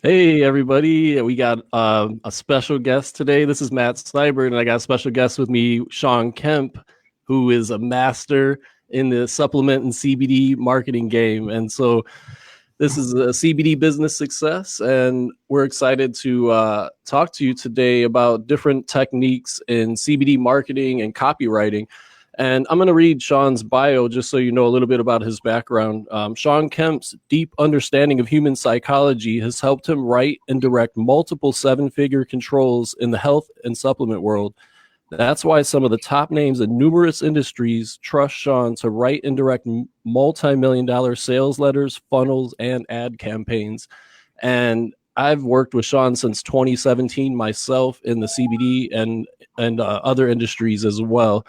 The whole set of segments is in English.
Hey everybody, we got a special guest today. This is Matt Snyber, and I got a special guest with me, Sean Kemp, who is a master in the supplement and CBD marketing game. And so this is a CBD business success, and we're excited to talk to you today about different techniques in CBD marketing and copywriting. And I'm going to read Sean's bio just so you know a little bit about his background. Sean Kemp's deep understanding of human psychology has helped him write and direct multiple seven-figure controls in the health and supplement world. That's why some of the top names in numerous industries trust Sean to write and direct multi-million-dollar sales letters, funnels, and ad campaigns. And I've worked with Sean since 2017 myself in the CBD and other industries as well.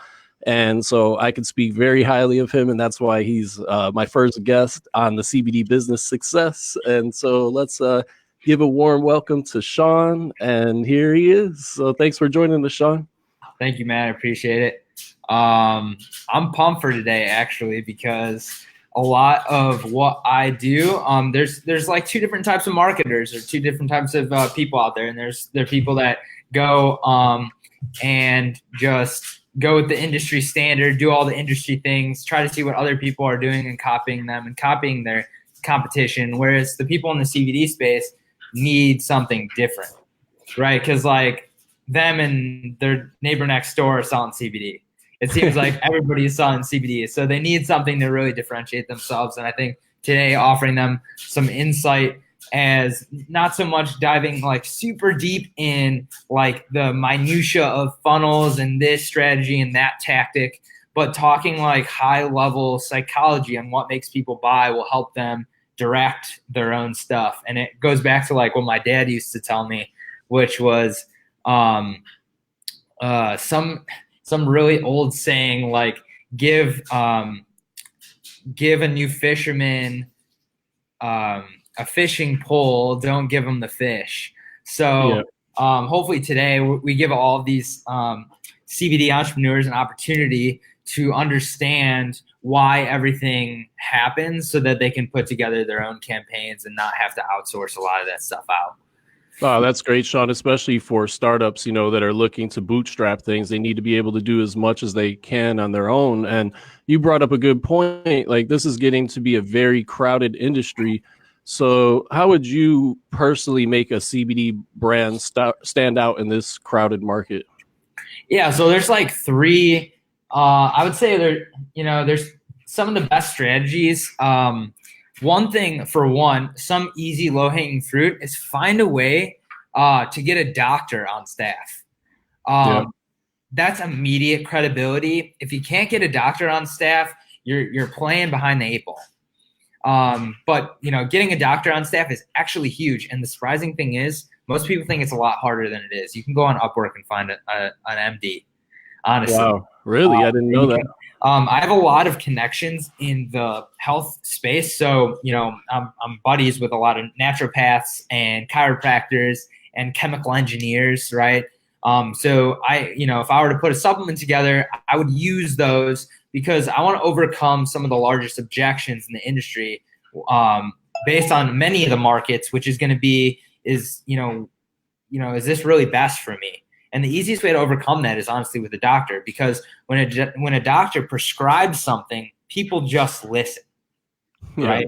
And so I can speak very highly of him, and that's why he's my first guest on the CBD Business Success. And so let's give a warm welcome to Sean, and here he is. So thanks for joining us, Sean. Thank you, Matt. I appreciate it. I'm pumped for today, actually, because a lot of what I do, there's like two different types of marketers or two different types of people out there, and there are people that go and just go with the industry standard, do all the industry things, try to see what other people are doing and copying them and copying their competition. Whereas the people in the CBD space need something different, right? Because like them and their neighbor next door are selling CBD. It seems like everybody's selling CBD. So they need something to really differentiate themselves. And I think today offering them some insight as not so much diving like super deep in like the minutia of funnels and this strategy and that tactic, but talking like high level psychology and what makes people buy will help them direct their own stuff. And it goes back to like what my dad used to tell me, which was some really old saying like give a new fisherman a fishing pole, don't give them the fish. So hopefully today we give all of these CBD entrepreneurs an opportunity to understand why everything happens so that they can put together their own campaigns and not have to outsource a lot of that stuff out. Oh, that's great, Sean, especially for startups, that are looking to bootstrap things. They need to be able to do as much as they can on their own. And you brought up a good point. Like, this is getting to be a very crowded industry. So how would you personally make a CBD brand stand out in this crowded market? Yeah, so there's like three, I would say there's some of the best strategies. One thing for some easy low-hanging fruit is find a way to get a doctor on staff. That's immediate credibility. If you can't get a doctor on staff, you're playing behind the eight ball. But getting a doctor on staff is actually huge. And the surprising thing is most people think it's a lot harder than it is. You can go on Upwork and find an MD, honestly. Wow, really? I didn't know that. I have a lot of connections in the health space. So, I'm buddies with a lot of naturopaths and chiropractors and chemical engineers, right? So if I were to put a supplement together, I would use those because I want to overcome some of the largest objections in the industry based on many of the markets, which is going to be, is this really best for me? And the easiest way to overcome that is honestly with a doctor, because when a doctor prescribes something, people just listen, right?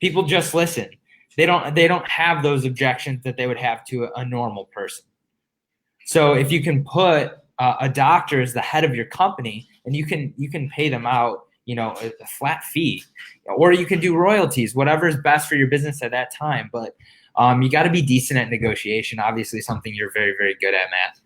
People just listen. They don't have those objections that they would have to a normal person. So if you can put a doctor as the head of your company, and you can pay them out, a flat fee, or you can do royalties, whatever is best for your business at that time. But you got to be decent at negotiation. Obviously, something you're very, very good at, Matt.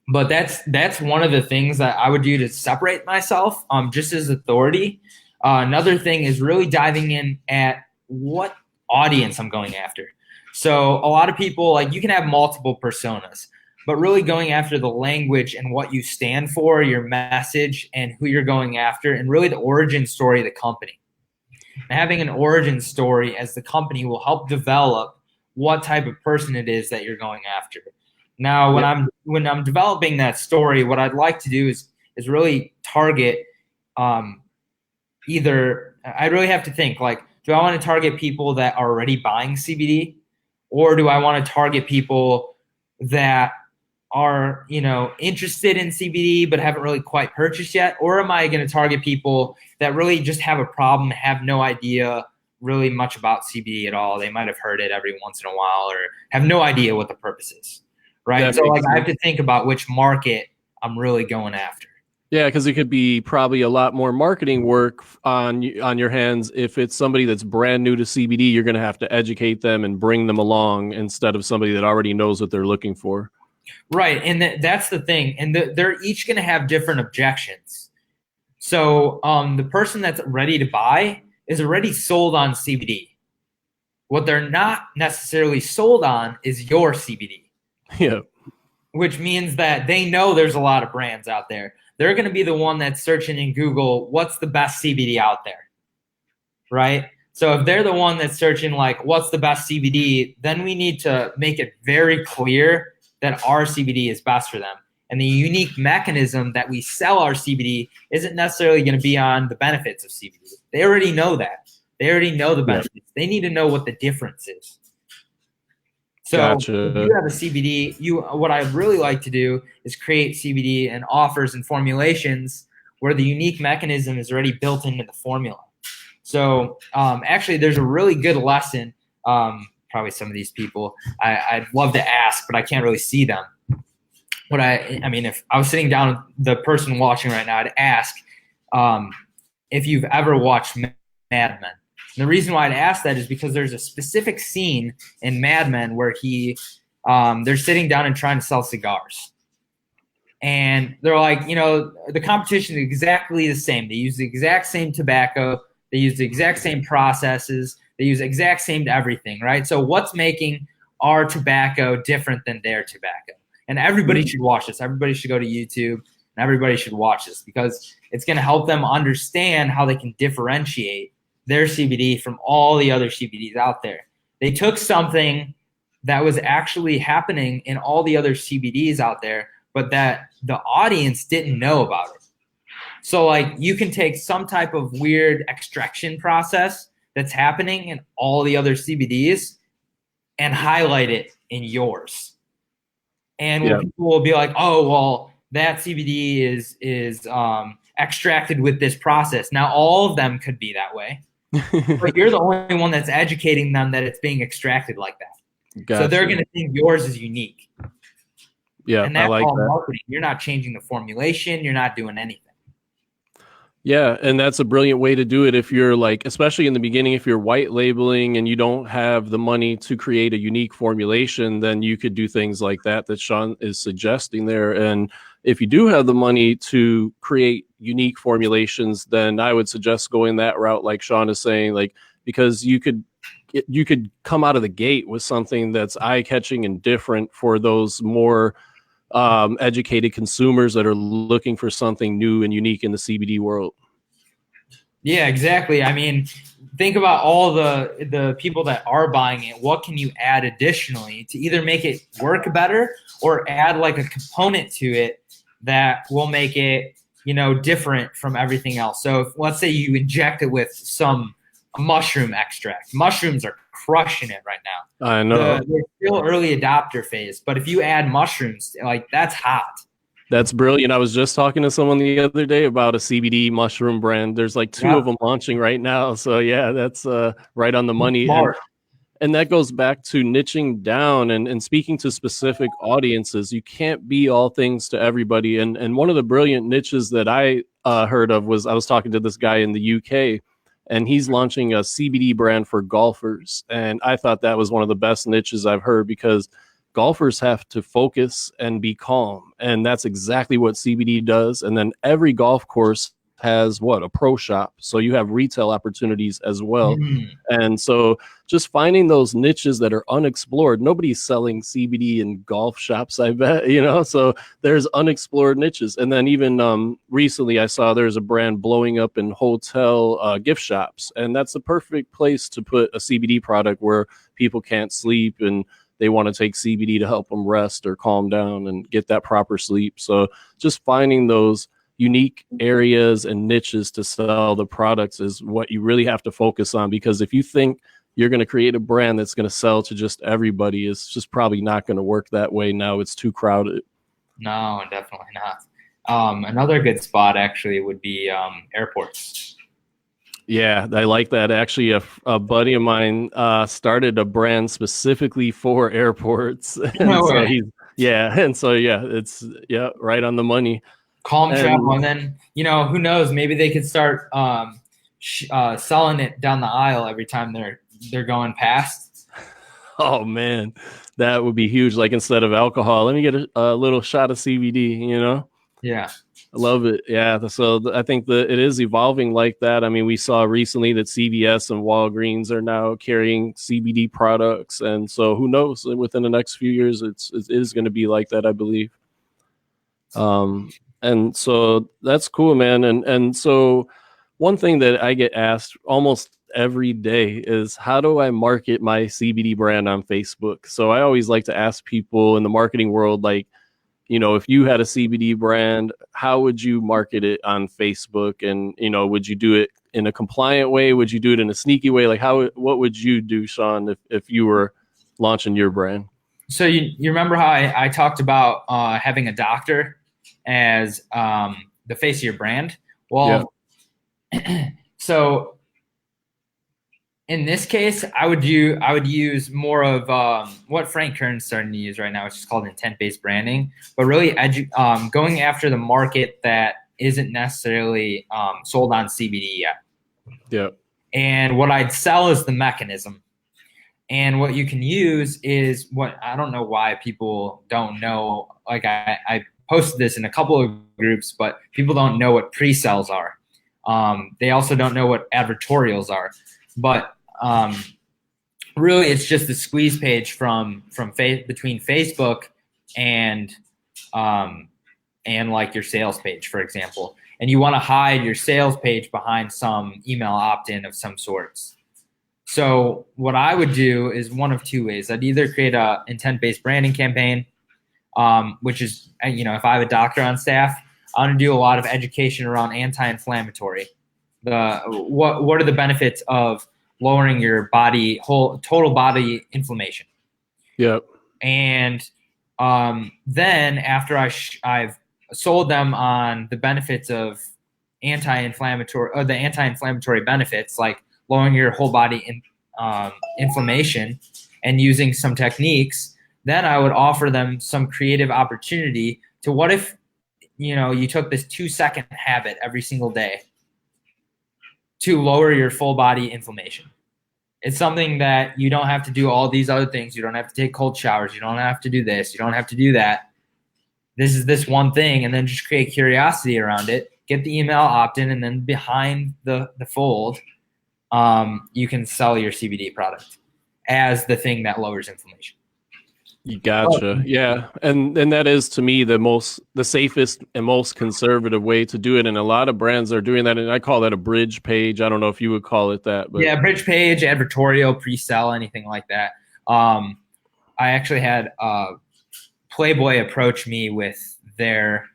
But that's one of the things that I would do to separate myself, just as authority. Another thing is really diving in at what audience I'm going after. So a lot of people, like, you can have multiple personas, but really going after the language and what you stand for, your message, and who you're going after, and really the origin story of the company. And having an origin story as the company will help develop what type of person it is that you're going after. Now, when I'm developing that story, what I'd like to do is really target either. I really have to think, like, Do I want to target people that are already buying CBD, or do I want to target people that are, interested in CBD but haven't really quite purchased yet? Or am I going to target people that really just have a problem, have no idea really much about CBD at all? They might have heard it every once in a while or have no idea what the purpose is, right? That So makes I have to think about which market I'm really going after. Yeah, because it could be probably a lot more marketing work on your hands. If it's somebody that's brand new to CBD, you're going to have to educate them and bring them along instead of somebody that already knows what they're looking for. Right, and that's the thing. And they're each going to have different objections. So the person that's ready to buy is already sold on CBD. What they're not necessarily sold on is your CBD. Yeah. Which means that they know there's a lot of brands out there. They're going to be the one that's searching in Google, what's the best CBD out there, right? So if they're the one that's searching like, what's the best CBD, then we need to make it very clear that our CBD is best for them. And the unique mechanism that we sell our CBD isn't necessarily going to be on the benefits of CBD. They already know that. They already know the benefits. Yeah. They need to know what the difference is. So gotcha. If you have a CBD, what I really like to do is create CBD and offers and formulations where the unique mechanism is already built into the formula. So actually, there's a really good lesson. Probably some of these people I'd love to ask, but I can't really see them. What I mean, if I was sitting down with the person watching right now, I'd ask if you've ever watched Mad Men. And the reason why I'd ask that is because there's a specific scene in Mad Men where they're sitting down and trying to sell cigars. And they're like, the competition is exactly the same. They use the exact same tobacco. They use the exact same processes. They use the exact same everything, right? So what's making our tobacco different than their tobacco? And everybody should watch this. Everybody should go to YouTube, and everybody should watch this because it's going to help them understand how they can differentiate their CBD from all the other CBDs out there. They took something that was actually happening in all the other CBDs out there, but that the audience didn't know about it. So like you can take some type of weird extraction process that's happening in all the other CBDs and highlight it in yours. And people will be like, oh, well, that CBD is extracted with this process. Now, all of them could be that way. But you're the only one that's educating them that it's being extracted like that. Gotcha. So they're going to think yours is unique. Yeah, and that's I like all that. Marketing. You're not changing the formulation. You're not doing anything. Yeah, and that's a brilliant way to do it if you're like, especially in the beginning, if you're white labeling and you don't have the money to create a unique formulation, then you could do things like that Sean is suggesting there. And if you do have the money to create unique formulations, then I would suggest going that route, like Sean is saying, like, because you could come out of the gate with something that's eye-catching and different for those more educated consumers that are looking for something new and unique in the CBD world. Yeah, exactly. I mean, think about all the people that are buying it. What can you add additionally to either make it work better or add like a component to it that will make it, different from everything else? So if, let's say you inject it with some mushroom extract. Mushrooms are crushing it right now. I know. They're still early adopter phase, but if you add mushrooms, like that's hot. That's brilliant. I was just talking to someone the other day about a CBD mushroom brand. There's like two of them launching right now. So yeah, that's right on the money. And that goes back to niching down and speaking to specific audiences. You can't be all things to everybody. And one of the brilliant niches that I heard of was I was talking to this guy in the UK, and he's launching a CBD brand for golfers. And I thought that was one of the best niches I've heard because golfers have to focus and be calm. And that's exactly what CBD does. And then every golf course has a pro shop. So you have retail opportunities as well. And so just finding those niches that are unexplored. Nobody's selling CBD in golf shops, I bet, so there's unexplored niches. And then even recently I saw there's a brand blowing up in hotel gift shops. And that's the perfect place to put a CBD product where people can't sleep and they want to take CBD to help them rest or calm down and get that proper sleep. So just finding those unique areas and niches to sell the products is what you really have to focus on. Because if you think you're going to create a brand that's going to sell to just everybody, it's just probably not going to work that way. Now it's too crowded. No, definitely not. Another good spot actually would be airports. Yeah, I like that. Actually, a buddy of mine started a brand specifically for airports, and No so way. it's right on the money. Calm travel, And and then who knows? Maybe they could start selling it down the aisle every time they're going past. oh man, that would be huge. Like instead of alcohol, let me get a little shot of CBD. Yeah. I love it. Yeah. So I think that it is evolving like that. I mean, we saw recently that CVS and Walgreens are now carrying CBD products. And so who knows, within the next few years, it is going to be like that, I believe. And so that's cool, man. And so one thing that I get asked almost every day is, how do I market my CBD brand on Facebook? So I always like to ask people in the marketing world, like, if you had a CBD brand, how would you market it on Facebook? And, would you do it in a compliant way? Would you do it in a sneaky way? Like what would you do, Sean, if you were launching your brand? So you remember how I talked about having a doctor as the face of your brand? Well, yeah. So in this case, I would use more of what Frank Kern's starting to use right now, which is called intent-based branding, but really going after the market that isn't necessarily sold on CBD yet. Yeah. And what I'd sell is the mechanism. And what you can use is what I don't know why people don't know. Like I posted this in a couple of groups, but people don't know what pre-sales are. They also don't know what advertorials are. But really, it's just the squeeze page from between Facebook and like your sales page, for example. And you want to hide your sales page behind some email opt-in of some sorts. So what I would do is one of two ways. I'd either create a intent-based branding campaign, which is, if I have a doctor on staff, I'm going to do a lot of education around anti-inflammatory. What are the benefits of lowering your total body inflammation? Yep. And then after I've sold them on the benefits of the anti-inflammatory benefits, like lowering your whole body inflammation and using some techniques, then I would offer them some creative opportunity to, what if, you took this 2-second habit every single day to lower your full body inflammation. It's something that you don't have to do all these other things. You don't have to take cold showers. You don't have to do this. You don't have to do that. This is this one thing, and then just create curiosity around it. Get the email opt-in, and then behind the fold, you can sell your CBD product as the thing that lowers inflammation. You gotcha. Yeah. And that is, to me, the safest and most conservative way to do it. And a lot of brands are doing that. And I call that a bridge page. I don't know if you would call it that, but yeah, bridge page, advertorial, pre-sell, anything like that. I actually had Playboy approach me with their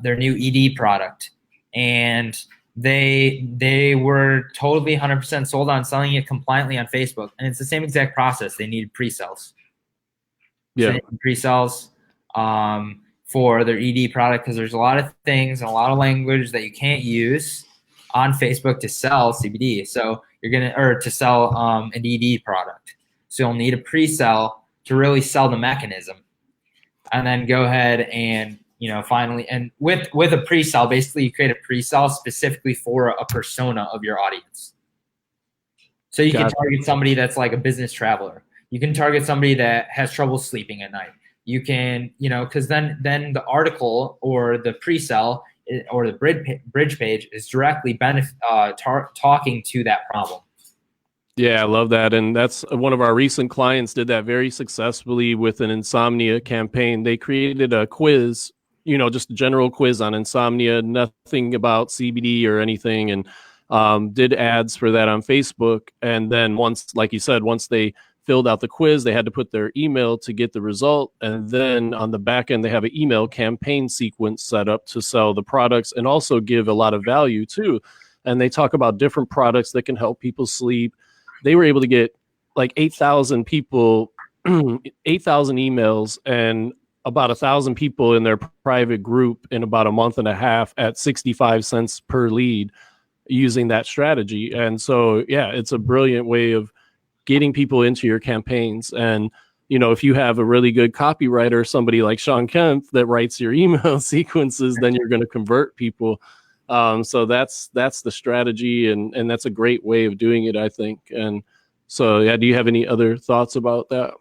new ED product, and they were totally 100% sold on selling it compliantly on Facebook. And it's the same exact process. They needed pre-sales. Yeah. So pre-sales for their ED product, because there's a lot of things and a lot of language that you can't use on Facebook to sell CBD. So to sell an ED product. So you'll need a pre-sell to really sell the mechanism, and then go ahead and finally, and with a pre-sell, basically you create a pre-sell specifically for a persona of your audience. So you can target somebody that's like a business traveler. You can target somebody that has trouble sleeping at night. You can, because then the article or the pre-sell or the bridge page is directly talking to that problem. Yeah, I love that. And that's one of our recent clients did that very successfully with an insomnia campaign. They created a quiz, just a general quiz on insomnia, nothing about CBD or anything, and did ads for that on Facebook. And then once, like you said, once they filled out the quiz. They had to put their email to get the result. And then on the back end, they have an email campaign sequence set up to sell the products and also give a lot of value too. And they talk about different products that can help people sleep. They were able to get like 8,000 people, 8,000 emails and about 1,000 people in their private group in about a month and a half at 65 cents per lead using that strategy. And so, yeah, it's a brilliant way of getting people into your campaigns. And, you know, if you have a really good copywriter, somebody like Sean Kemp that writes your email sequences, then you're going to convert people. So that's the strategy. And that's a great way of doing it, I think. And so, yeah, do you have any other thoughts about that?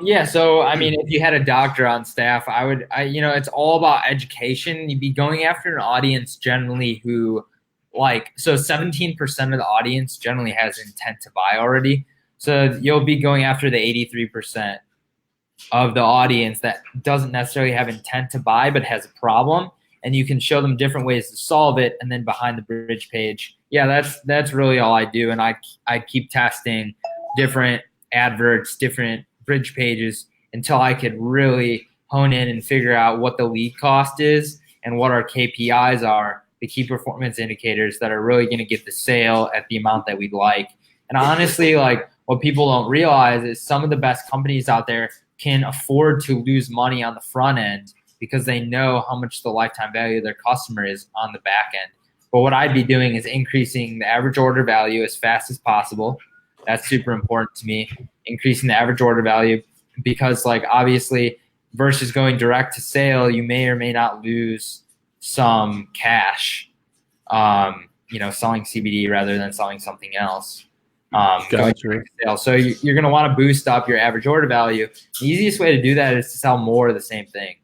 Yeah. So, I mean, if you had a doctor on staff, it's all about education. You'd be going after an audience generally who, like, so 17% of the audience generally has intent to buy already. So you'll be going after the 83% of the audience that doesn't necessarily have intent to buy, but has a problem. And you can show them different ways to solve it. And then behind the bridge page, yeah, that's really all I do. And I keep testing different adverts, different bridge pages until I could really hone in and figure out what the lead cost is and what our KPIs are, the key performance indicators that are really going to get the sale at the amount that we'd like. And honestly, like, what people don't realize is some of the best companies out there can afford to lose money on the front end because they know how much the lifetime value of their customer is on the back end. But what I'd be doing is increasing the average order value as fast as possible. That's super important to me, increasing the average order value, because, like, obviously versus going direct to sale, you may or may not lose some cash, selling CBD rather than selling something else. Gotcha. So you're going to want to boost up your average order value. The easiest way to do that is to sell more of the same thing.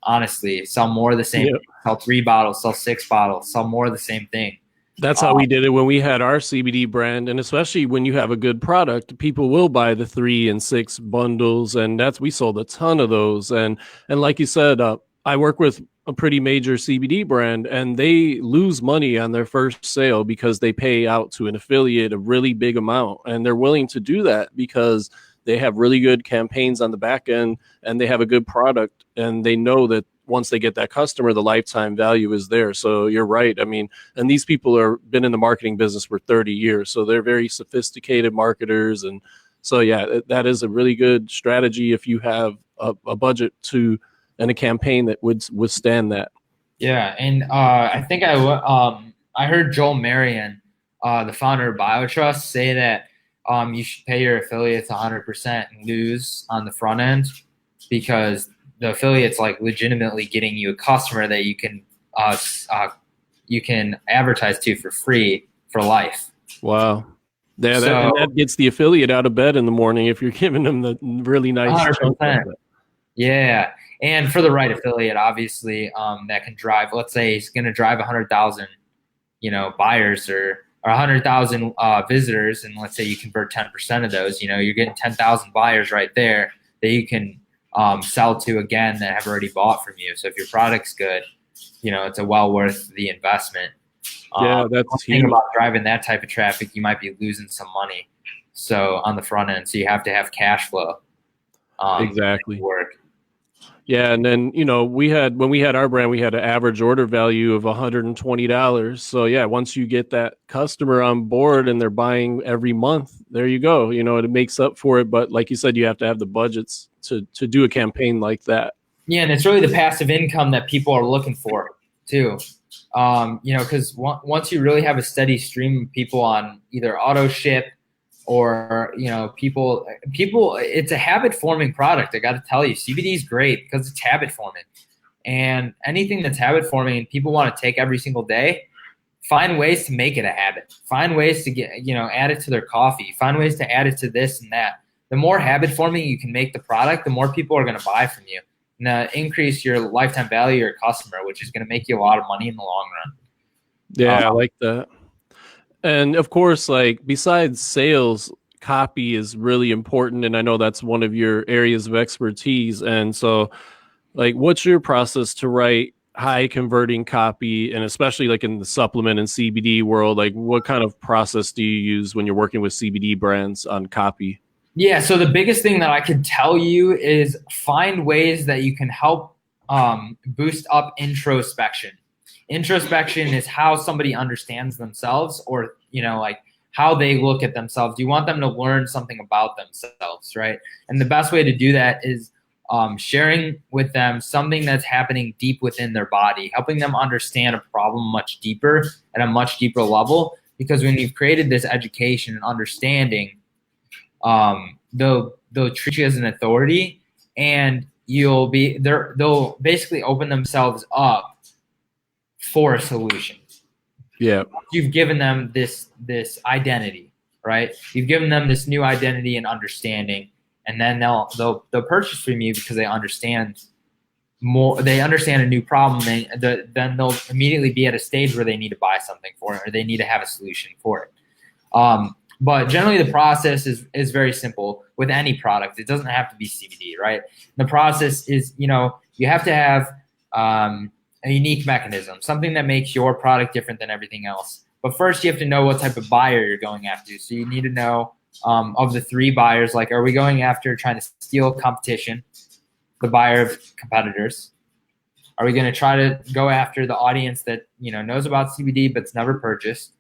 Honestly, sell more of the same thing. Sell 3 bottles, sell 6 bottles, sell more of the same thing. That's how we did it when we had our CBD brand. And especially when you have a good product, people will buy the 3 and 6 bundles. And we sold a ton of those. And like you said, I work with a pretty major CBD brand, and they lose money on their first sale because they pay out to an affiliate a really big amount. And they're willing to do that because they have really good campaigns on the back end and they have a good product. And they know that once they get that customer, the lifetime value is there. So you're right. I mean, and these people are been in the marketing business for 30 years. So they're very sophisticated marketers. And so, yeah, that is a really good strategy if you have a budget and a campaign that would withstand that. Yeah. And I think I heard Joel Marion, the founder of BioTrust, say that you should pay your affiliates 100% and lose on the front end, because the affiliate's like legitimately getting you a customer that you can advertise to for free for life. Wow. Yeah, that gets the affiliate out of bed in the morning if you're giving them the really nice 100%. Yeah. And for the right affiliate, obviously, that can drive, let's say he's going to drive 100,000, buyers or 100,000 visitors. And let's say you convert 10% of those, you're getting 10,000 buyers right there that you can sell to again that have already bought from you. So if your product's good, it's a well worth the investment. Yeah, that's huge. About driving that type of traffic, you might be losing some money. So on the front end, so you have to have cash flow. Exactly. Work. Yeah, and then when we had our brand, we had an average order value of $120. So yeah, once you get that customer on board and they're buying every month, there you go. It makes up for it. But like you said, you have to have the budgets to do a campaign like that. Yeah, and it's really the passive income that people are looking for too. Because once you really have a steady stream of people on either auto ship or people, it's a habit forming product. I got to tell you, CBD is great because it's habit forming, and anything that's habit forming and people want to take every single day, find ways to make it a habit. Find ways to get add it to their coffee. Find ways to add it to this and that. The more habit forming you can make the product, the more people are going to buy from you. And increase your lifetime value of your customer, which is going to make you a lot of money in the long run. Yeah, I like that. And of course, like, besides sales, copy is really important. And I know that's one of your areas of expertise. And so, like, what's your process to write high converting copy? And especially like in the supplement and CBD world, like, what kind of process do you use when you're working with CBD brands on copy? Yeah, so the biggest thing that I could tell you is find ways that you can help boost up introspection. Introspection is how somebody understands themselves, or like how they look at themselves. You want them to learn something about themselves, right? And the best way to do that is sharing with them something that's happening deep within their body, helping them understand a problem much deeper at a much deeper level. Because when you've created this education and understanding, they'll treat you as an authority, and they'll basically open themselves up for a solution. Yeah. You've given them this identity, right? You've given them this new identity and understanding, and then they'll purchase from you because they understand more. They understand a new problem. Then they'll immediately be at a stage where they need to buy something for it, or they need to have a solution for it. But generally, the process is very simple with any product. It doesn't have to be CBD, right? The process is, you have to have a unique mechanism, something that makes your product different than everything else. But first, you have to know what type of buyer you're going after. So you need to know of the three buyers, like, are we going after trying to steal competition, the buyer of competitors? Are we going to try to go after the audience that, knows about CBD but's never purchased?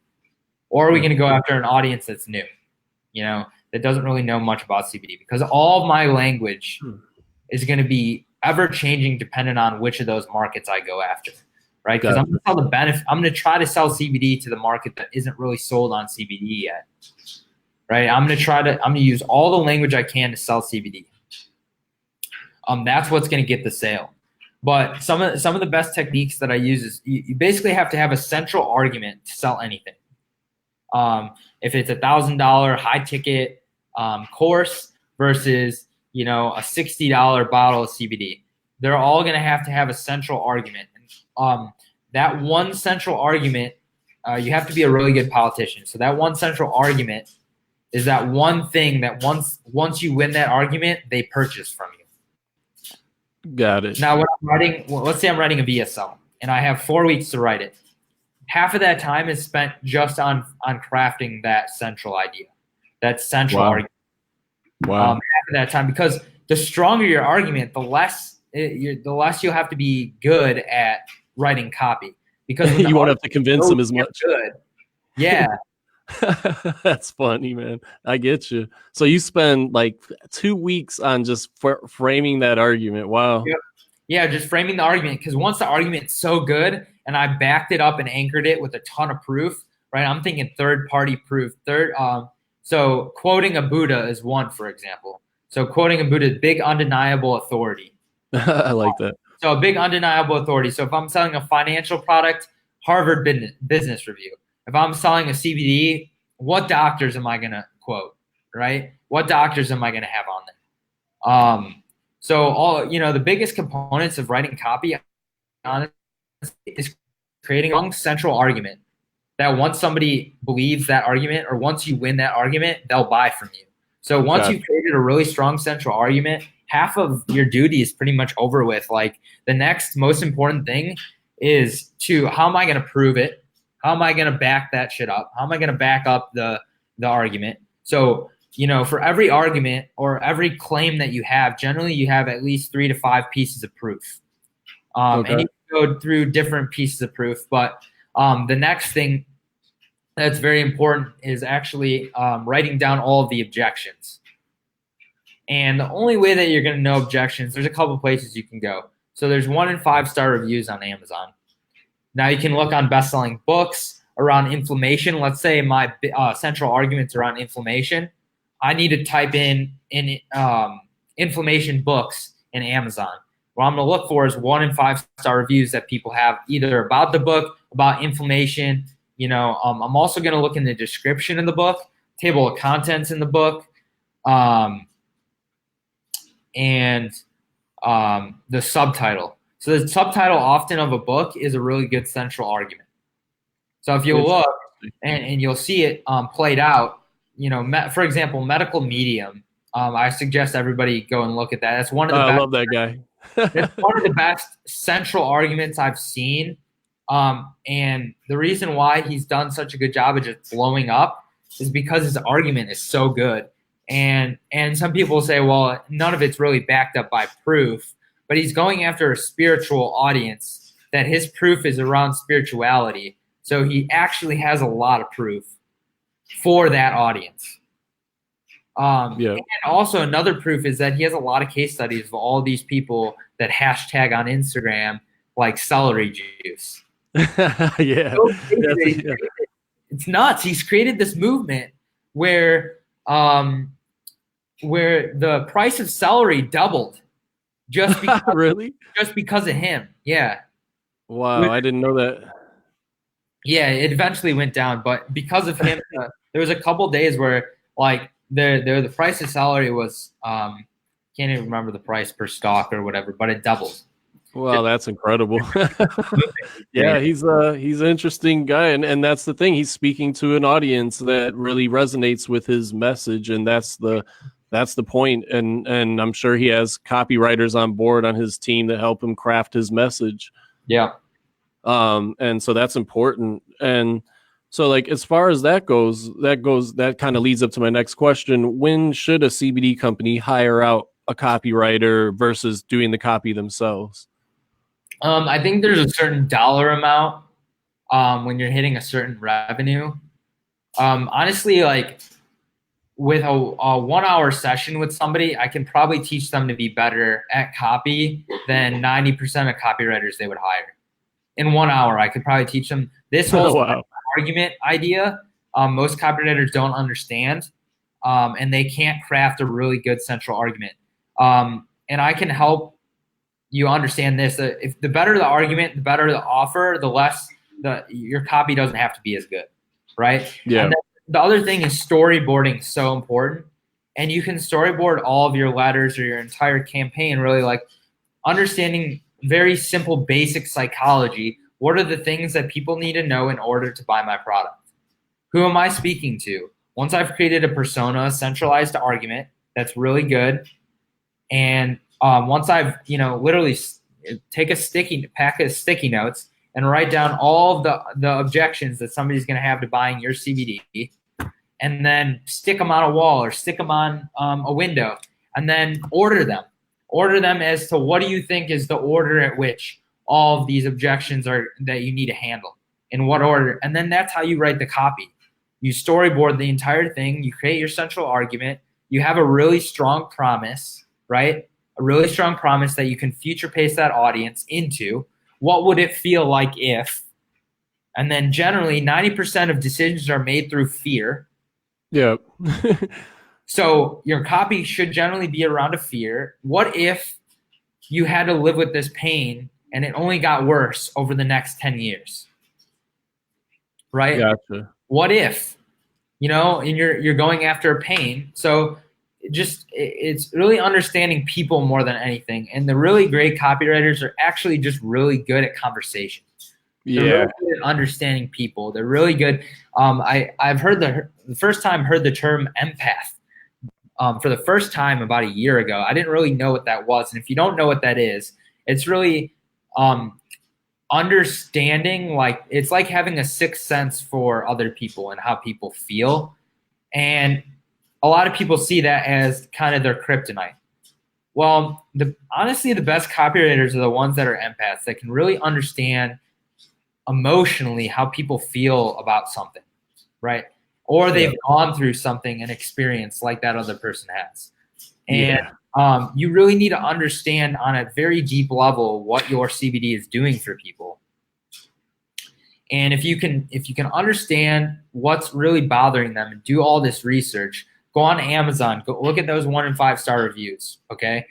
Or are we going to go after an audience that's new, that doesn't really know much about CBD? Because all of my language is going to be ever changing depending on which of those markets I go after, right? Because I'm going to sell the benefit. I'm going to try to sell CBD to the market that isn't really sold on CBD yet, right? I'm going to use all the language I can to sell CBD. That's what's going to get the sale. But some of the best techniques that I use is you basically have to have a central argument to sell anything. If it's $1,000 high ticket course versus a $60 bottle of CBD, they're all going to have a central argument. That one central argument, you have to be a really good politician. So that one central argument is that one thing that once you win that argument, they purchase from you. Got it. Now, when I'm writing, let's say I'm writing a VSL and I have 4 weeks to write it. Half of that time is spent just on crafting that central idea, that central argument. Wow. Half of that time, because the stronger your argument, the less you'll have to be good at writing copy. Because you won't have to convince them as much. Good. Yeah. That's funny, man. I get you. So you spend like 2 weeks on just framing that argument. Wow. Yep. Yeah, just framing the argument, because once the argument's so good and I backed it up and anchored it with a ton of proof, right? I'm thinking third-party proof. So quoting a Buddha is one, for example. So quoting a Buddha, big undeniable authority. I like that. So a big undeniable authority. So if I'm selling a financial product, Harvard Business Review. If I'm selling a CBD, what doctors am I going to quote, right? What doctors am I going to have on there? So all the biggest components of writing copy, honestly, is creating a long central argument that once somebody believes that argument, or once you win that argument, they'll buy from you. So once you've created a really strong central argument, half of your duty is pretty much over with. Like, the next most important thing is how am I going to prove it? How am I going to back that shit up? How am I going to back up the argument? So for every argument or every claim that you have, generally you have at least 3 to 5 pieces of proof. And you can go through different pieces of proof. But the next thing that's very important is actually writing down all of the objections. And the only way that you're going to know objections, there's a couple places you can go. So there's 1 and 5-star reviews on Amazon. Now you can look on best-selling books around inflammation. Let's say my central arguments around inflammation. I need to type in inflammation books in Amazon. What I'm going to look for is 1 and 5-star reviews that people have either about the book, about inflammation. I'm also going to look in the description of the book, table of contents in the book, and the subtitle. So the subtitle often of a book is a really good central argument. So if you look and you'll see it played out, for example, Medical Medium. I suggest everybody go and look at that. That's one of the best. I love that guy. It's one of the best central arguments I've seen. And the reason why he's done such a good job of just blowing up is because his argument is so good. And some people say, well, none of it's really backed up by proof, but he's going after a spiritual audience, that his proof is around spirituality. So he actually has a lot of proof for that audience. And also another proof is that he has a lot of case studies of all these people that hashtag on Instagram like celery juice. Yeah. It's nuts. He's created this movement where the price of celery doubled just because, really? just because of him. Yeah. Wow, I didn't know that. Yeah, it eventually went down, but because of him, there was a couple days where like the price of celery was can't even remember the price per stock or whatever, but it doubled. Wow, that's incredible. Yeah, he's an interesting guy, and that's the thing. He's speaking to an audience that really resonates with his message, and that's the point. And I'm sure he has copywriters on board on his team that help him craft his message. Yeah. And so that's important. And so, like, as far as that goes, that kind of leads up to my next question. When should a CBD company hire out a copywriter versus doing the copy themselves? I think there's a certain dollar amount when you're hitting a certain revenue. Honestly, like with a 1 hour session with somebody, I can probably teach them to be better at copy than 90% of copywriters they would hire. In 1 hour, I could probably teach them this whole argument idea. Most copywriters don't understand, and they can't craft a really good central argument. And I can help you understand this. If the better the argument, the better the offer, the less your copy doesn't have to be as good, right? Yeah. And the other thing is storyboarding is so important. And you can storyboard all of your letters or your entire campaign, really like understanding very simple, basic psychology. What are the things that people need to know in order to buy my product? Who am I speaking to? Once I've created a persona, a centralized argument that's really good, and once I've literally take a pack of sticky notes and write down all of the objections that somebody's going to have to buying your CBD, and then stick them on a wall or stick them on a window, and then order them as to what do you think is the order at which all of these objections are that you need to handle, in what order. And then that's how you write the copy. You storyboard the entire thing, you create your central argument, you have a really strong promise, right? A really strong promise that you can future pace that audience into. What would it feel like if? And then generally 90% of decisions are made through fear. Yeah. So your copy should generally be around a fear. What if you had to live with this pain and it only got worse over the next 10 years? Right? Gotcha. What if, and you're going after a pain. So it's really understanding people more than anything. And the really great copywriters are actually just really good at conversation. They're really good at understanding people. They're really good. I've heard the first time heard the term empath for the first time about a year ago. I didn't really know what that was. And if you don't know what that is, it's really understanding, like it's like having a sixth sense for other people and how people feel. And a lot of people see that as kind of their kryptonite. Well, honestly, the best copywriters are the ones that are empaths, that can really understand emotionally how people feel about something, right? Or they've gone through something, an experience like that other person has. And you really need to understand on a very deep level what your CBD is doing for people. And if you can understand what's really bothering them and do all this research, go on Amazon, go look at those 1 and 5 star reviews. Okay.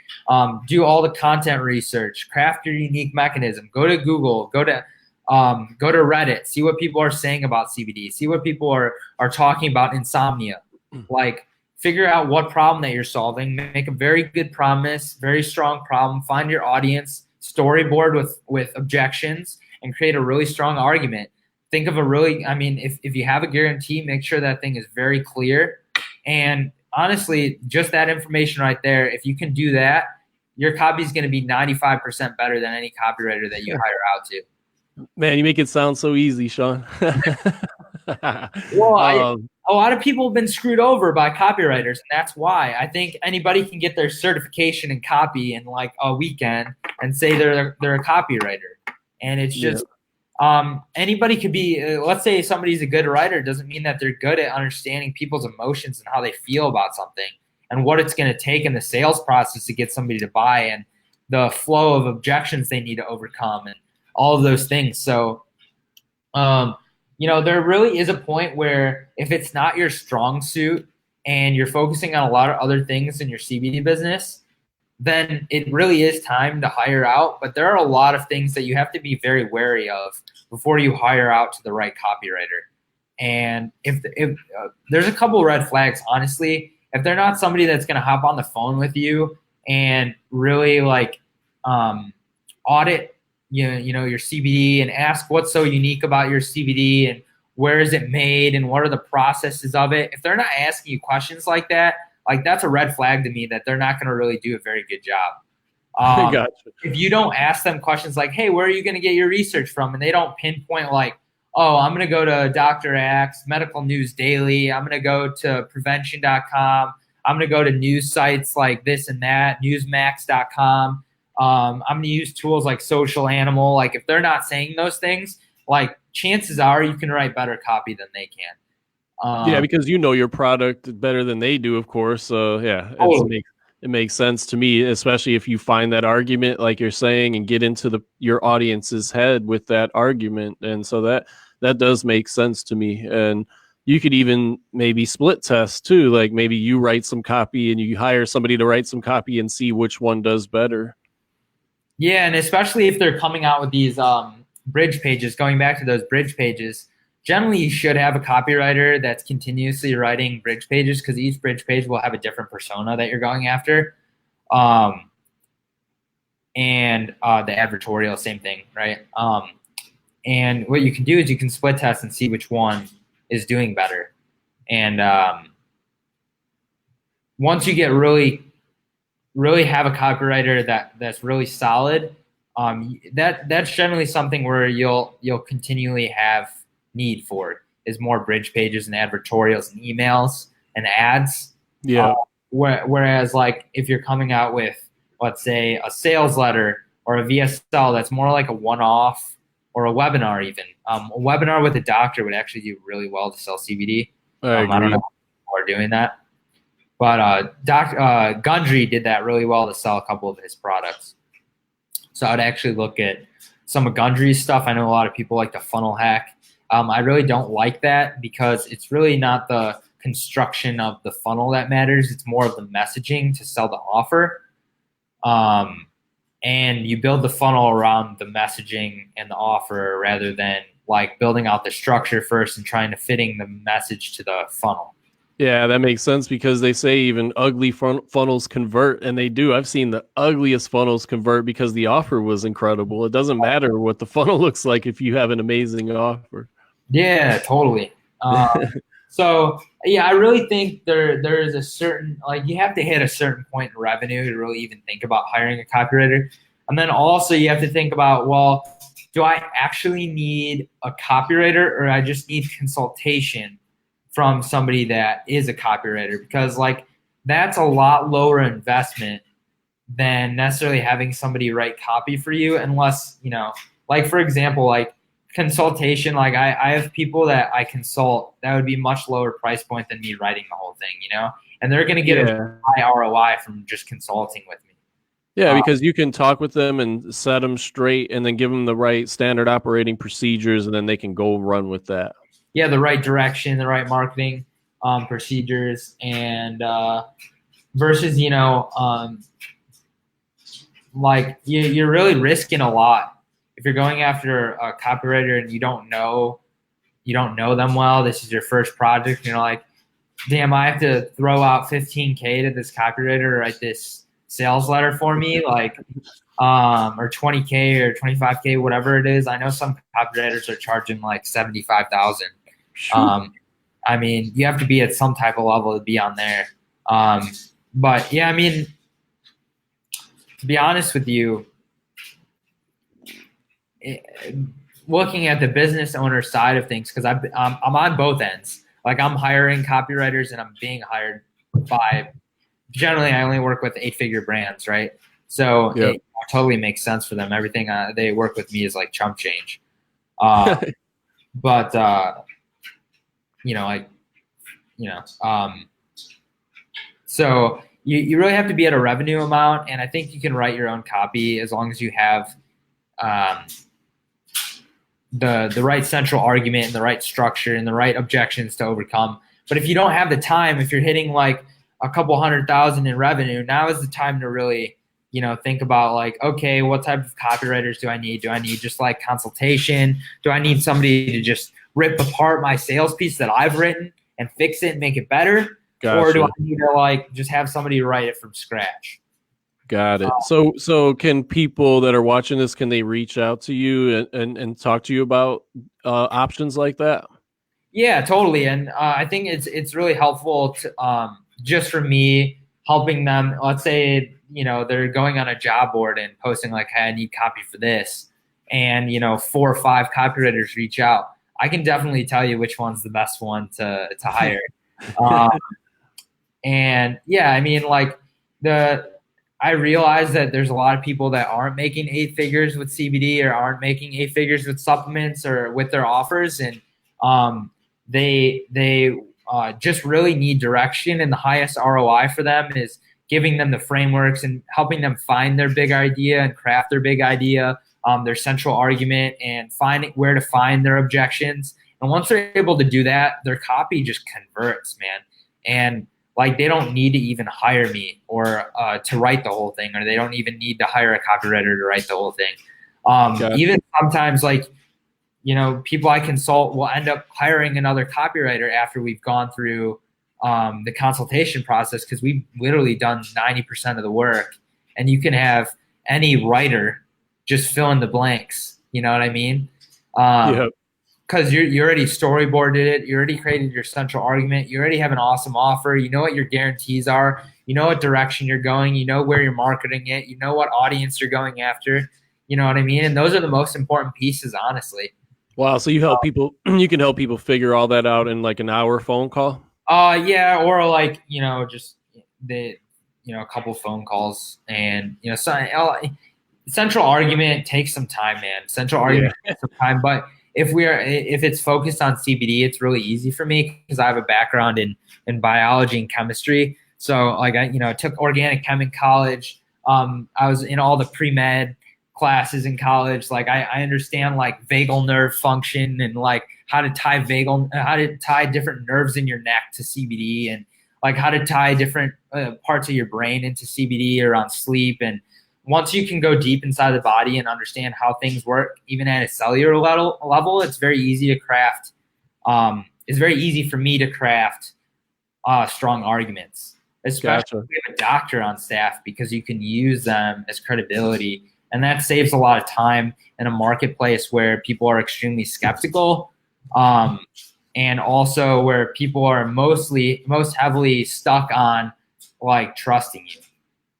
Do all the content research, craft your unique mechanism, go to Google, go to Reddit, see what people are saying about CBD, see what people are talking about insomnia. Like, figure out what problem that you're solving, make a very good promise, very strong problem, find your audience, storyboard with objections, and create a really strong argument. Think of if you have a guarantee, make sure that thing is very clear. And honestly, just that information right there, if you can do that, your copy is going to be 95% better than any copywriter that you hire out to. Man, you make it sound so easy, Sean. Well, um, a lot of people have been screwed over by copywriters, and that's why I think anybody can get their certification in copy in like a weekend and say they're a copywriter. And it's yeah. just anybody could be. Let's say somebody's a good writer, doesn't mean that they're good at understanding people's emotions and how they feel about something and what it's going to take in the sales process to get somebody to buy and the flow of objections they need to overcome and all of those things. So there really is a point where if it's not your strong suit and you're focusing on a lot of other things in your CBD business, then it really is time to hire out. But there are a lot of things that you have to be very wary of before you hire out to the right copywriter. And if there's a couple of red flags, honestly, if they're not somebody that's going to hop on the phone with you and really like audit your CBD and ask what's so unique about your CBD and where is it made and what are the processes of it. If they're not asking you questions like that, like that's a red flag to me that they're not going to really do a very good job. Gotcha. If you don't ask them questions like, hey, where are you going to get your research from? And they don't pinpoint like, oh, I'm going to go to Dr. Axe, Medical News Daily. I'm going to go to prevention.com. I'm going to go to news sites like this and that, newsmax.com. I'm going to use tools like Social Animal. Like if they're not saying those things, like chances are you can write better copy than they can. Yeah, because you know your product better than they do, of course. So yeah, Totally. it makes sense to me, especially if you find that argument, like you're saying, and get into your audience's head with that argument. And so that does make sense to me. And you could even maybe split test too. Like maybe you write some copy and you hire somebody to write some copy and see which one does better. Yeah, and especially if they're coming out with these bridge pages, going back to those bridge pages, generally you should have a copywriter that's continuously writing bridge pages because each bridge page will have a different persona that you're going after. And the advertorial, same thing, right? And what you can do is you can split test and see which one is doing better. And once you get really have a copywriter that's really solid, that's generally something where you'll continually have need for it, is more bridge pages and advertorials and emails and ads. Yeah. Whereas like if you're coming out with, let's say, a sales letter or a VSL that's more like a one-off or a webinar even. A webinar with a doctor would actually do really well to sell CBD. I agree. I don't know if people are doing that. But Gundry did that really well to sell a couple of his products. So I'd actually look at some of Gundry's stuff. I know a lot of people like the funnel hack. I really don't like that because it's really not the construction of the funnel that matters. It's more of the messaging to sell the offer. And you build the funnel around the messaging and the offer rather than like building out the structure first and trying to fitting the message to the funnel. Yeah, that makes sense because they say even ugly funnels convert, and they do. I've seen the ugliest funnels convert because the offer was incredible. It doesn't matter what the funnel looks like if you have an amazing offer. Yeah, totally. So yeah, I really think there is a certain, like, you have to hit a certain point in revenue to really even think about hiring a copywriter. And then also you have to think about, well, do I actually need a copywriter or I just need consultation from somebody that is a copywriter? Because like that's a lot lower investment than necessarily having somebody write copy for you, unless, like for example, like consultation, like I have people that I consult that would be much lower price point than me writing the whole thing, and they're going to get a high ROI from just consulting with me. Yeah, because you can talk with them and set them straight and then give them the right standard operating procedures, and then they can go run with that. Yeah, the right direction, the right marketing procedures, and versus, like you're really risking a lot if you're going after a copywriter and you don't know them well. This is your first project, and you're like, damn, I have to throw out $15K to this copywriter to write this sales letter for me, like, or 20K or 25K, whatever it is. I know some copywriters are charging like 75,000. I mean, you have to be at some type of level to be on there. But yeah, I mean, to be honest with you, looking at the business owner side of things, because I'm on both ends. Like I'm hiring copywriters and I'm being hired by, generally I only work with 8-figure brands, right? So Yeah. it totally makes sense for them. Everything they work with me is like chump change. Uh, but like, so you really have to be at a revenue amount, and I think you can write your own copy as long as you have um, the right central argument and the right structure and the right objections to overcome. But if you don't have the time, if you're hitting like a couple 100,000 in revenue, now is the time to really, think about like, okay, what type of copywriters do I need? Do I need just like consultation? Do I need somebody to just rip apart my sales piece that I've written and fix it and make it better? Gotcha. Or do I need to like just have somebody write it from scratch? Got it. So can people that are watching this, can they reach out to you and talk to you about options like that? Yeah, totally. And I think it's really helpful to just for me helping them. Let's say they're going on a job board and posting like, "Hey, I need copy for this," and 4 or 5 copywriters reach out. I can definitely tell you which one's the best one to hire. And yeah, I mean, like I realize that there's a lot of people that aren't making 8 figures with CBD or aren't making 8 figures with supplements or with their offers, and they just really need direction. And the highest ROI for them is giving them the frameworks and helping them find their big idea and craft their big idea, their central argument, and finding where to find their objections. And once they're able to do that, their copy just converts, man. And like they don't need to even hire me or to write the whole thing, or they don't even need to hire a copywriter to write the whole thing. Even sometimes, like people I consult will end up hiring another copywriter after we've gone through the consultation process, because we've literally done 90% of the work, and you can have any writer just fill in the blanks. You know what I mean? Yeah. Because you already storyboarded it, you already created your central argument, you already have an awesome offer, you know what your guarantees are, you know what direction you're going, you know where you're marketing it, you know what audience you're going after. You know what I mean? And those are the most important pieces, honestly. Wow. So you help people, you can help people figure all that out in like an hour phone call? Yeah, or like, just a couple phone calls, and central argument takes some time, man. Central argument takes some time, but if it's focused on CBD, it's really easy for me because I have a background in biology and chemistry. So like I took organic chem in college. I was in all the pre-med classes in college. Like I understand like vagal nerve function and like how to tie different nerves in your neck to CBD, and like how to tie different parts of your brain into CBD around sleep. And once you can go deep inside the body and understand how things work, even at a cellular level, it's very easy to craft. It's very easy for me to craft strong arguments, especially if we have a doctor on staff, because you can use them as credibility. And that saves a lot of time in a marketplace where people are extremely skeptical, and also where people are most heavily stuck on like trusting you.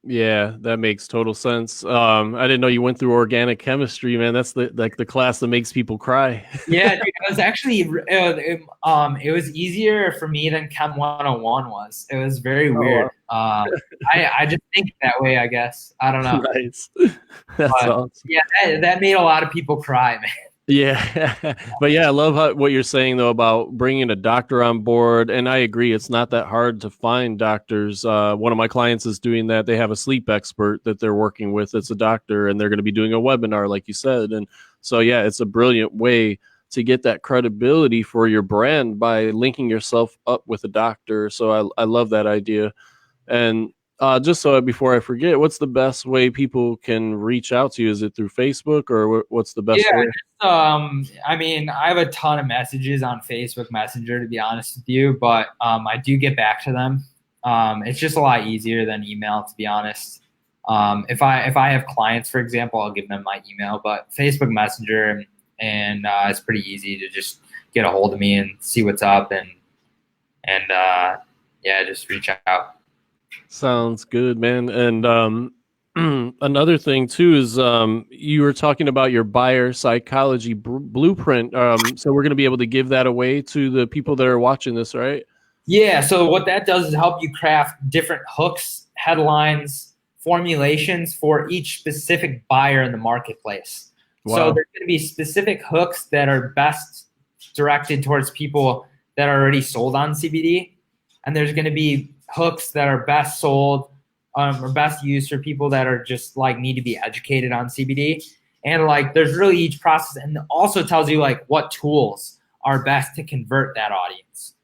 Yeah, that makes total sense. I didn't know you went through organic chemistry, man. That's the class that makes people cry. Yeah, dude, it was actually it was easier for me than Chem 101 was. It was very weird. I just think that way, I guess. I don't know. Nice. That's awesome. Yeah, that made a lot of people cry, man. Yeah, but yeah, I love what you're saying though about bringing a doctor on board, and I agree, it's not that hard to find doctors. One of my clients is doing that. They have a sleep expert that they're working with. It's a doctor, and they're going to be doing a webinar, like you said. And so, yeah, it's a brilliant way to get that credibility for your brand by linking yourself up with a doctor. So I love that idea. And just so before I forget, what's the best way people can reach out to you? Is it through Facebook, or what's the best way? I mean, I have a ton of messages on Facebook Messenger, to be honest with you, but I do get back to them. It's just a lot easier than email, to be honest. If I have clients, for example, I'll give them my email, but Facebook Messenger, and it's pretty easy to just get a hold of me and see what's up, and yeah, just reach out. Sounds good, man. And Another thing too is you were talking about your buyer psychology blueprint. So we're going to be able to give that away to the people that are watching this, right? Yeah, so what that does is help you craft different hooks, headlines, formulations for each specific buyer in the marketplace. So Wow. there's going to be specific hooks that are best directed towards people that are already sold on CBD, and there's going to be hooks that are best sold or best used for people that are just like need to be educated on CBD. And like there's really each process, and it also tells you like what tools are best to convert that audience.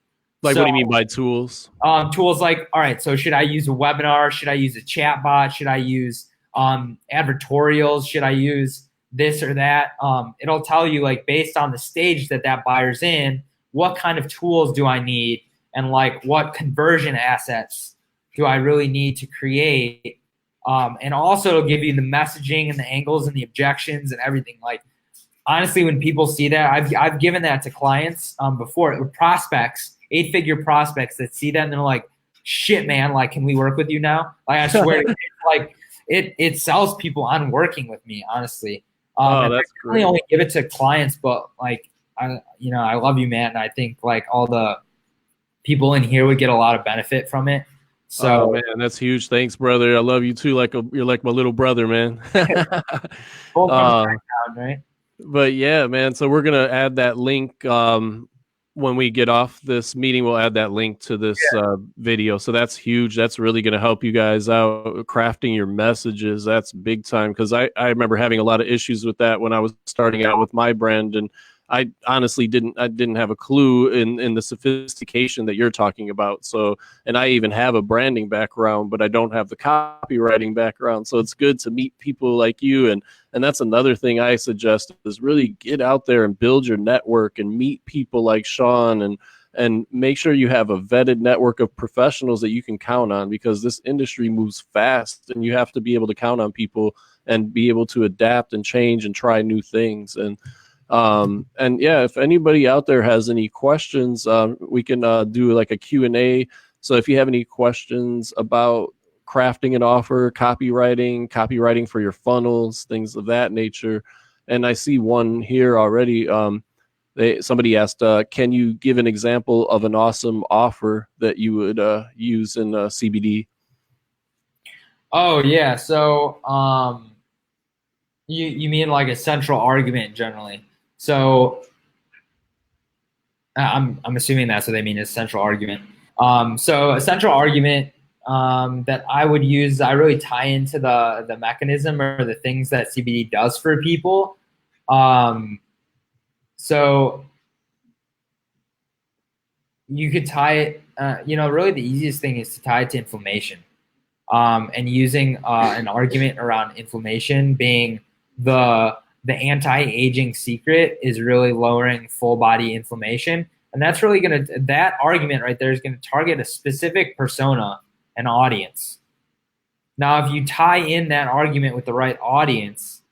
Like, what So do you mean by tools? tools like, all right, so should I use a webinar? Should I use a chat bot? Should I use advertorials? Should I use this or that? It'll tell you like based on the stage that that buyer's in, what kind of tools do I need, and like what conversion assets do I really need to create? And also it'll give you the messaging and the angles and the objections and everything. Like honestly, when people see that, I've given that to clients before, with prospects, 8-figure prospects that see that and they're like, "Shit, man! Like, can we work with you now?" Like, I swear, to you, like it sells people on working with me, honestly. Oh, And I that's really great. only give it to clients, but like, I love you, man. And I think like all the people in here would get a lot of benefit from it. Oh So, man, that's huge. Thanks, brother. I love you too. You're like my little brother, man. both from uh, SmackDown, right? but yeah, man. So we're gonna add that link when we get off this meeting. We'll add that link to this video. So that's huge. That's really gonna help you guys out crafting your messages. That's big time because I remember having a lot of issues with that when I was starting out with my brand, and I honestly didn't have a clue in the sophistication that you're talking about. So, and I even have a branding background, but I don't have the copywriting background. So it's good to meet people like you, and that's another thing I suggest is really get out there and build your network and meet people like Sean, and make sure you have a vetted network of professionals that you can count on, because this industry moves fast and you have to be able to count on people and be able to adapt and change and try new things. And yeah, if anybody out there has any questions, we can do like a Q&A. So if you have any questions about crafting an offer, copywriting for your funnels, things of that nature. And I see one here already. Somebody asked, can you give an example of an awesome offer that you would use in CBD? Oh yeah. So you mean like a central argument generally? So I'm assuming that's what they mean is central argument. So a central argument that I would use, I really tie into the mechanism or the things that CBD does for people. So you could tie it. Really the easiest thing is to tie it to inflammation. And using an argument around inflammation being the anti-aging secret is really lowering full body inflammation. And that's really that argument right there is going to target a specific persona, an audience. Now, if you tie in that argument with the right audience,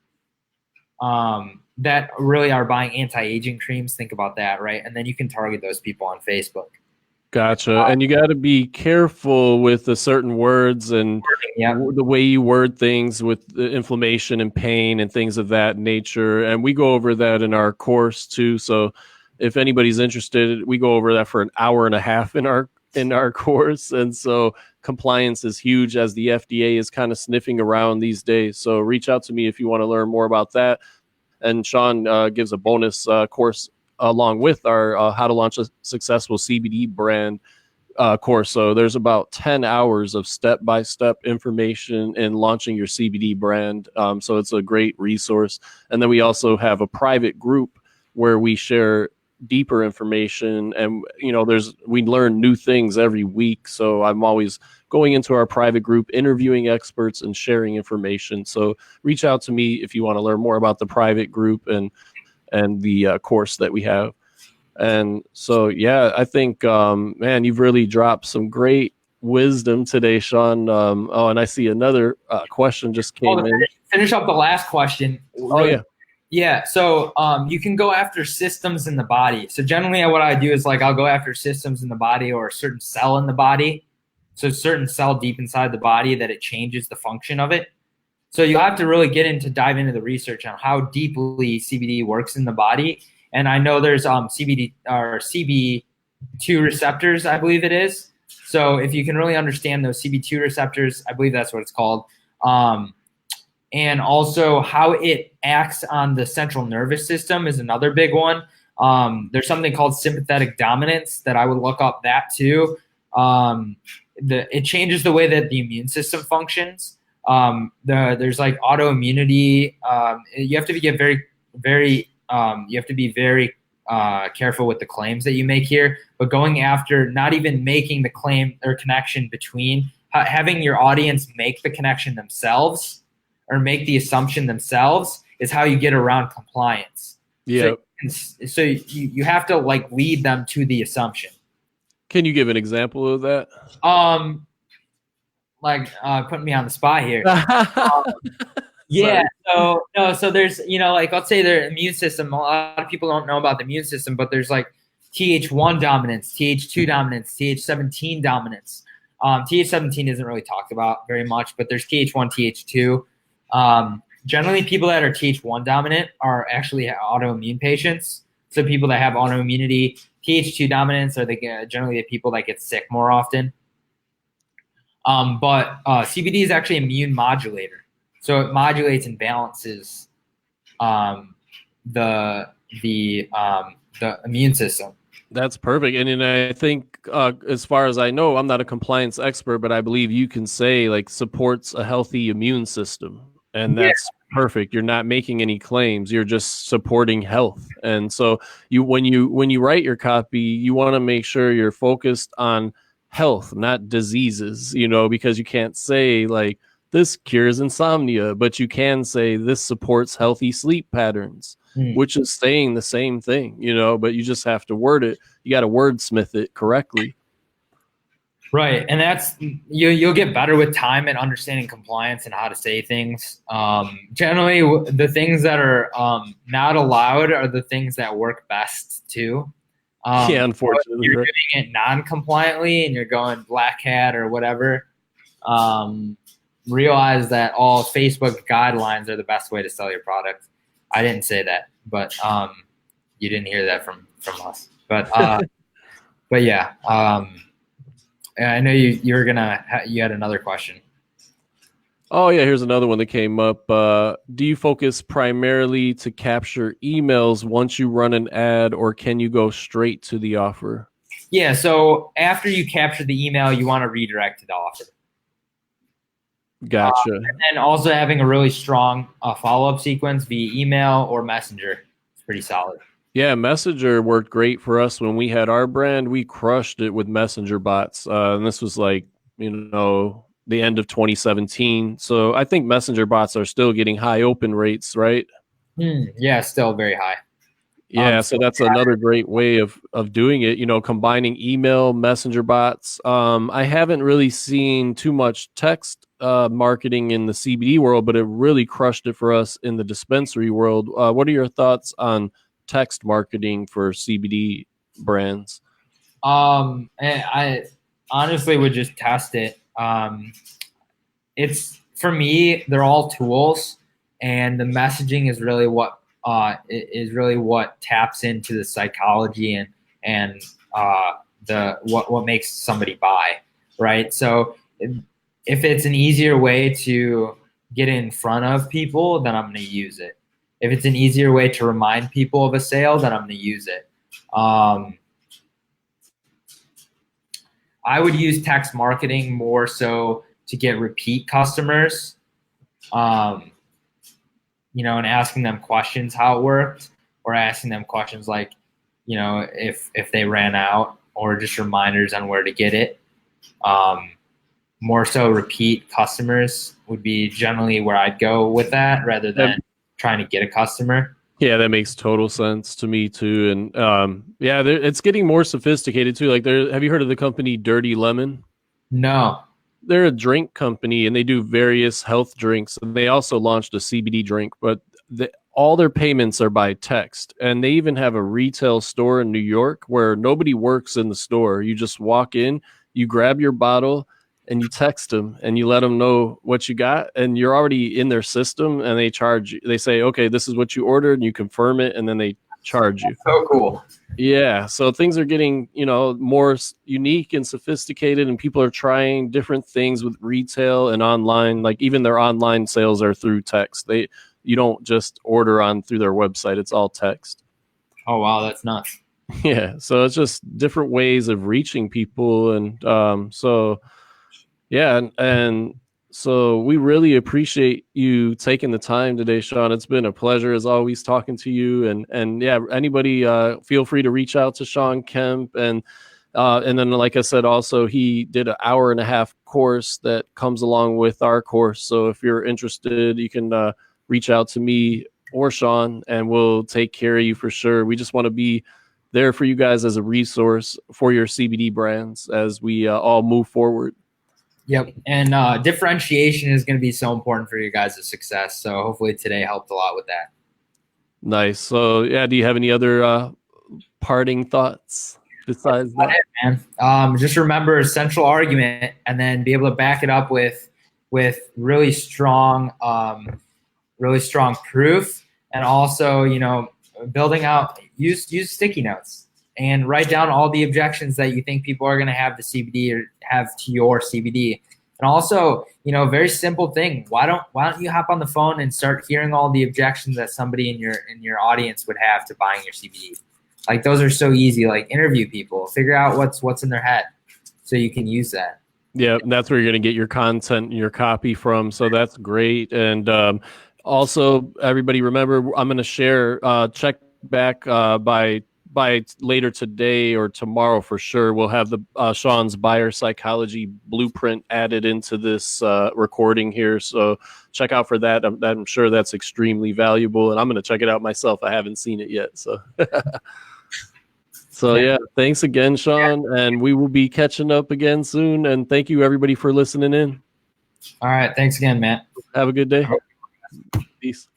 that really are buying anti-aging creams, think about that, right? And then you can target those people on Facebook. Gotcha. And you got to be careful with the certain words and Yeah. the way you word things with the inflammation and pain and things of that nature. And we go over that in our course too. So if anybody's interested, we go over that for an hour and a half in our course. And so compliance is huge, as the FDA is kind of sniffing around these days. So reach out to me if you want to learn more about that. And Sean gives a bonus course along with our how to launch a successful CBD brand course. So there's about 10 hours of step-by-step information in launching your CBD brand. So it's a great resource. And then we also have a private group where we share deeper information, and we learn new things every week. So I'm always going into our private group, interviewing experts and sharing information. So reach out to me if you want to learn more about the private group and the course that we have. And so, yeah, I think, man, you've really dropped some great wisdom today, Sean. And I see another question just came in. Finish up the last question. Oh, yeah. Yeah. So you can go after systems in the body. So generally what I do is like I'll go after systems in the body or a certain cell in the body. So a certain cell deep inside the body that it changes the function of it. So you have to really dive into the research on how deeply CBD works in the body. And I know there's CBD or CB2 receptors, I believe it is. So if you can really understand those CB2 receptors, I believe that's what it's called. And also how it acts on the central nervous system is another big one. There's something called sympathetic dominance that I would look up that too. It changes the way that the immune system functions. There's like autoimmunity. You have to be very careful with the claims that you make here, but going after not even making the claim or connection between having your audience make the connection themselves or make the assumption themselves is how you get around compliance. Yeah. So you have to like lead them to the assumption. Can you give an example of that? Putting me on the spot here. Yeah. So there's, like let's say their immune system. A lot of people don't know about the immune system, but there's like Th1 dominance, Th2 dominance, Th17 dominance. Th17 isn't really talked about very much, but there's Th1, Th2. Generally, people that are Th1 dominant are actually autoimmune patients. So people that have autoimmunity, Th2 dominance are generally the people that get sick more often. But CBD is actually an immune modulator. So it modulates and balances the immune system. That's perfect. And I think as far as I know, I'm not a compliance expert, but I believe you can say like supports a healthy immune system. And that's perfect. You're not making any claims. You're just supporting health. And so when you write your copy, you want to make sure you're focused on health, not diseases, because you can't say like this cures insomnia, but you can say this supports healthy sleep patterns, which is saying the same thing, but you just have to word it. You got to wordsmith it correctly. Right. And that's, you'll get better with time and understanding compliance and how to say things. Generally the things that are not allowed are the things that work best too. Yeah, unfortunately. If you're doing it non-compliantly and you're going black hat or whatever, realize that all Facebook guidelines are the best way to sell your product. I didn't say that, but you didn't hear that from us. But yeah, I know you had another question. Oh, yeah, here's another one that came up. Do you focus primarily to capture emails once you run an ad, or can you go straight to the offer? Yeah, so after you capture the email, you want to redirect to the offer. Gotcha. And then also having a really strong follow-up sequence via email or messenger. It's pretty solid. Yeah, Messenger worked great for us when we had our brand. We crushed it with Messenger bots. And this was like, the end of 2017. So I think Messenger bots are still getting high open rates, right? Yeah, still very high. Yeah, so that's another great way of doing it, combining email, Messenger bots. I haven't really seen too much text marketing in the CBD world, but it really crushed it for us in the dispensary world. What are your thoughts on text marketing for CBD brands? I honestly would just test it. It's, for me, they're all tools, and the messaging is really what taps into the psychology and what makes somebody buy, right? So if it's an easier way to get in front of people, then I'm going to use it. If it's an easier way to remind people of a sale, then I'm going to use it. I would use text marketing more so to get repeat customers, and asking them questions how it worked, or asking them questions like, if they ran out, or just reminders on where to get it. More so repeat customers would be generally where I'd go with that, rather than trying to get a customer. Yeah, that makes total sense to me too. And it's getting more sophisticated too. Like, have you heard of the company Dirty Lemon? No. They're a drink company, and they do various health drinks. And they also launched a CBD drink, but all their payments are by text. And they even have a retail store in New York where nobody works in the store. You just walk in, you grab your bottle, and you text them and you let them know what you got, and you're already in their system, and they charge you. They say, okay, this is what you ordered, and you confirm it, and then they charge you. So cool. Yeah. So things are getting, more unique and sophisticated, and people are trying different things with retail and online. Like even their online sales are through text. You don't just order on through their website. It's all text. Oh, wow. That's nuts. Yeah. So it's just different ways of reaching people. And yeah. And so we really appreciate you taking the time today, Sean. It's been a pleasure as always talking to you. And yeah, anybody feel free to reach out to Sean Kemp. And then, like I said, also he did an 1.5-hour course that comes along with our course. So if you're interested, you can reach out to me or Sean, and we'll take care of you for sure. We just want to be there for you guys as a resource for your CBD brands as we all move forward. Yep. And differentiation is going to be so important for you guys' success. So hopefully today helped a lot with that. Nice. So yeah, do you have any other parting thoughts besides that? Man. Just remember central argument, and then be able to back it up with really strong proof, and also, building out, use sticky notes and write down all the objections that you think people are going to have to CBD or have to your CBD. And also, very simple thing. Why don't you hop on the phone and start hearing all the objections that somebody in your audience would have to buying your CBD? Like those are so easy. Like interview people, figure out what's in their head, so you can use that. Yeah, and that's where you're going to get your content and your copy from. So that's great. And also, everybody, remember, I'm going to share. Check back by later today or tomorrow for sure. We'll have the Sean's buyer psychology blueprint added into this recording here. So check out for that. I'm sure that's extremely valuable, and I'm going to check it out myself. I haven't seen it yet. So. So yeah, thanks again, Sean, and we will be catching up again soon. And thank you everybody for listening in. All right, thanks again, Matt. Have a good day. Peace.